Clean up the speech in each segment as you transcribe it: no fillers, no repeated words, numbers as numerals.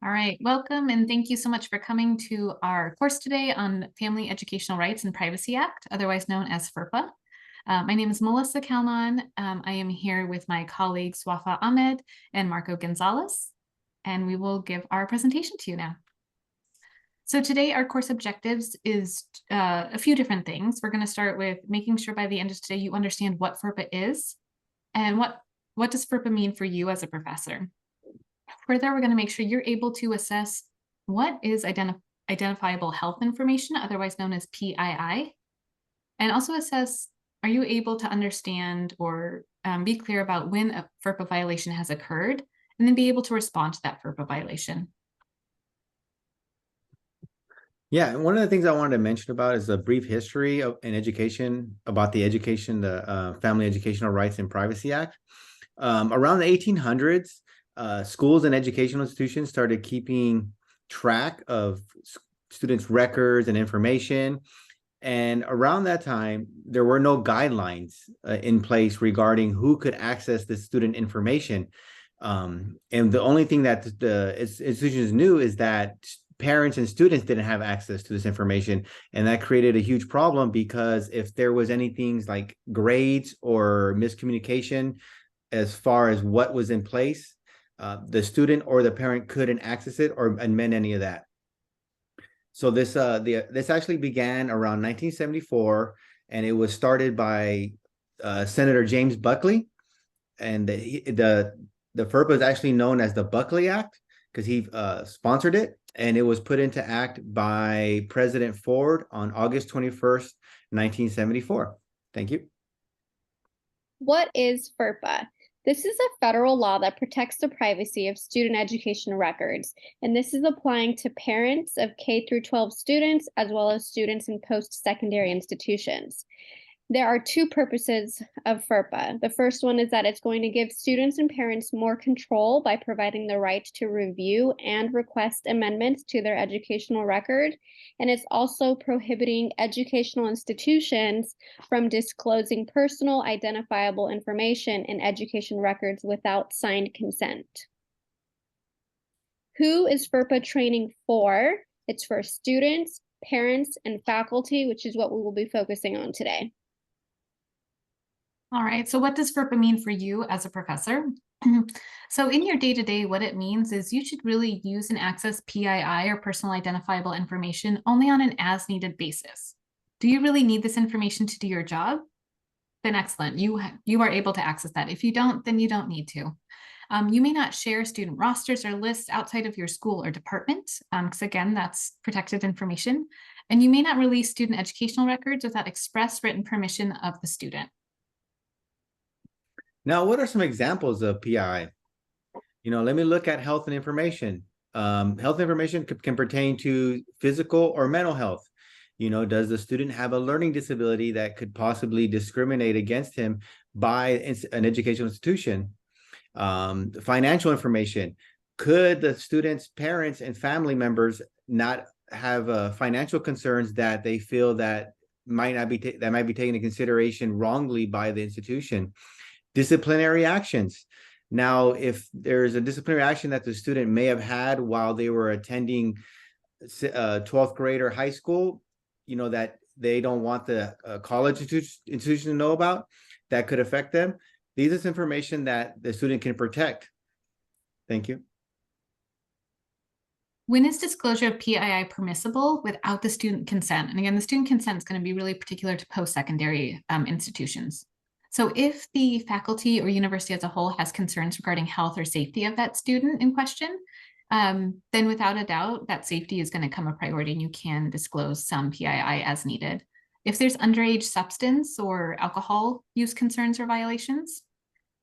All right, welcome and thank you so much for coming to our course today on Family Educational Rights and Privacy Act, otherwise known as FERPA. My name is Melissa Kalman. I am here with my colleagues Wafa Ahmed and Marco Gonzalez, and we will give our presentation to you now. So today our course objectives is a few different things. We're going to start with making sure by the end of today you understand what FERPA is and what does FERPA mean for you as a professor. Further, we're going to make sure you're able to assess what is identifiable health information, otherwise known as PII, and also assess, are you able to understand or be clear about when a FERPA violation has occurred, and then be able to respond to that FERPA violation. Yeah, and one of the things I wanted to mention about is a brief history in education about the Family Educational Rights and Privacy Act. Around the 1800s, schools and educational institutions started keeping track of students' records and information. And around that time, there were no guidelines in place regarding who could access this student information. And the only thing that the institutions knew is that parents and students didn't have access to this information. And that created a huge problem because if there was anything like grades or miscommunication as far as what was in place, the student or the parent couldn't access it or amend any of that. So this actually began around 1974, and it was started by Senator James Buckley, and the FERPA is actually known as the Buckley Act because he sponsored it, and it was put into act by President Ford on August 21st, 1974. Thank you. What is FERPA? This is a federal law that protects the privacy of student education records, and this is applying to parents of K through 12 students as well as students in post-secondary institutions. There are two purposes of FERPA. The first one is that it's going to give students and parents more control by providing the right to review and request amendments to their educational record. And it's also prohibiting educational institutions from disclosing personal identifiable information in education records without signed consent. Who is FERPA training for? It's for students, parents, and faculty, which is what we will be focusing on today. All right, so what does FERPA mean for you as a professor? So in your day-to-day, what it means is you should really use and access PII or personal identifiable information only on an as-needed basis. Do you really need this information to do your job? Then excellent, you are able to access that. If you don't, then you don't need to. You may not share student rosters or lists outside of your school or department, because again, that's protected information. And you may not release student educational records without express written permission of the student. Now, what are some examples of PII? Let me look at health and information. Health information can pertain to physical or mental health. Does the student have a learning disability that could possibly discriminate against him by an educational institution? Financial information. Could the student's parents and family members not have financial concerns that they feel that might be taken into consideration wrongly by the institution? Disciplinary actions. Now, if there's a disciplinary action that the student may have had while they were attending 12th grade or high school, that they don't want the college institution to know about, that could affect them. These is information that the student can protect. Thank you. When is disclosure of PII permissible without the student consent? And again, the student consent is going to be really particular to post-secondary institutions. So if the faculty or university as a whole has concerns regarding health or safety of that student in question, then without a doubt, that safety is going to come a priority and you can disclose some PII as needed. If there's underage substance or alcohol use concerns or violations,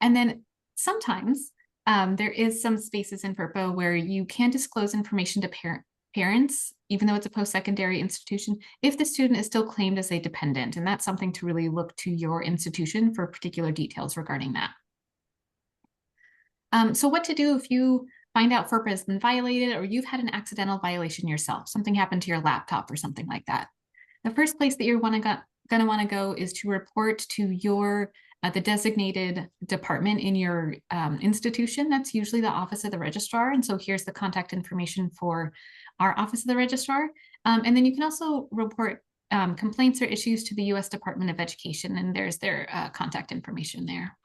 and then sometimes there is some spaces in FERPA where you can disclose information to parents, even though it's a post-secondary institution, if the student is still claimed as a dependent. And that's something to really look to your institution for particular details regarding that. So what to do if you find out FERPA has been violated or you've had an accidental violation yourself, something happened to your laptop or something like that. The first place that you're going to want to go is to report to your the designated department in your institution. That's usually the Office of the Registrar. And so here's the contact information for our Office of the Registrar. And then you can also report complaints or issues to the U.S. Department of Education, and there's their contact information there.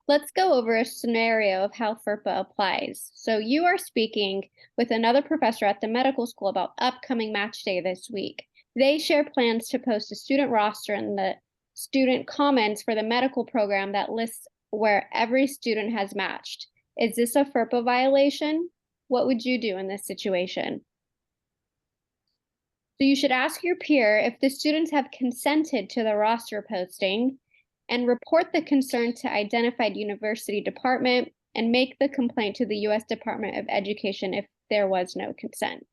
Let's go over a scenario of how FERPA applies. So you are speaking with another professor at the medical school about upcoming match day this week. They share plans to post a student roster in the student comments for the medical program that lists where every student has matched. Is this a FERPA violation? What would you do in this situation? So you should ask your peer if the students have consented to the roster posting, and report the concern to identified university department and make the complaint to the U.S. Department of Education if there was no consent.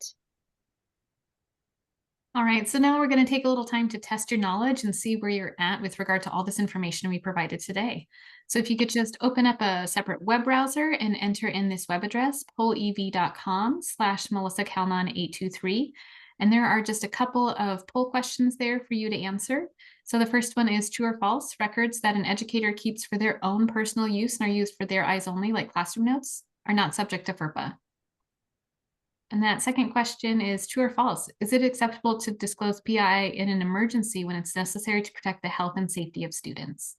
All right, so now we're going to take a little time to test your knowledge and see where you're at with regard to all this information we provided today. So if you could just open up a separate web browser and enter in this web address, pollev.com/melissacalnon823. And there are just a couple of poll questions there for you to answer. So the first one is true or false: records that an educator keeps for their own personal use and are used for their eyes only, like classroom notes, are not subject to FERPA. And that second question is true or false: is it acceptable to disclose PI in an emergency when it's necessary to protect the health and safety of students?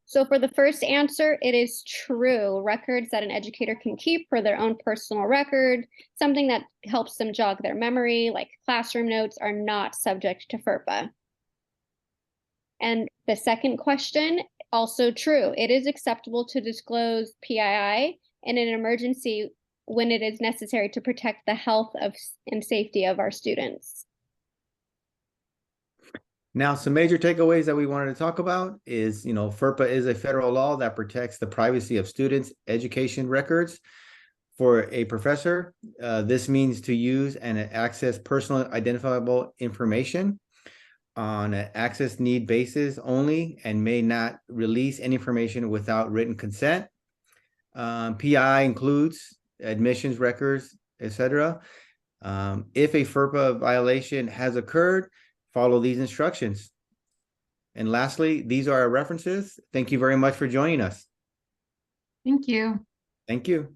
So for the first answer, it is true. Records that an educator can keep for their own personal record, something that helps them jog their memory, like classroom notes, are not subject to FERPA. And the second question, also true. It is acceptable to disclose PII in an emergency when it is necessary to protect the health and safety of our students. Now, some major takeaways that we wanted to talk about is, FERPA is a federal law that protects the privacy of students' education records. For a professor, this means to use and access personal identifiable information on an access need basis only, and may not release any information without written consent. PI includes admissions records, etc. If a FERPA violation has occurred, follow these instructions. And lastly, these are our references. Thank you very much for joining us. Thank you. Thank you.